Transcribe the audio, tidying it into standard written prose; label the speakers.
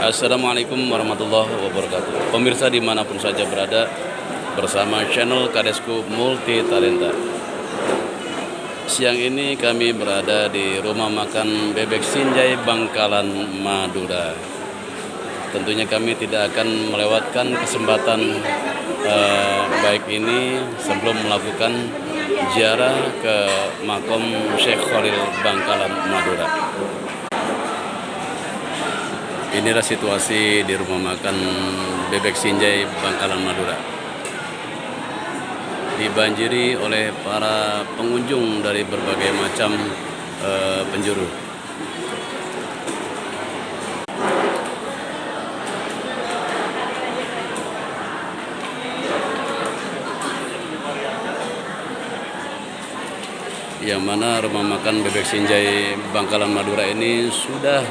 Speaker 1: Assalamualaikum warahmatullahi wabarakatuh. Pemirsa dimanapun saja berada, bersama channel Kadesku Multi Talenta. Siang ini kami berada di rumah makan Bebek Sinjai Bangkalan, Madura. Tentunya kami tidak akan melewatkan kesempatan baik ini sebelum melakukan ziarah ke makom Syekh Khalil Bangkalan, Madura. Inilah situasi di rumah makan Bebek Sinjai Bangkalan, Madura. Dibanjiri oleh para pengunjung dari berbagai macam penjuru. Yang mana rumah makan Bebek Sinjai Bangkalan, Madura ini sudah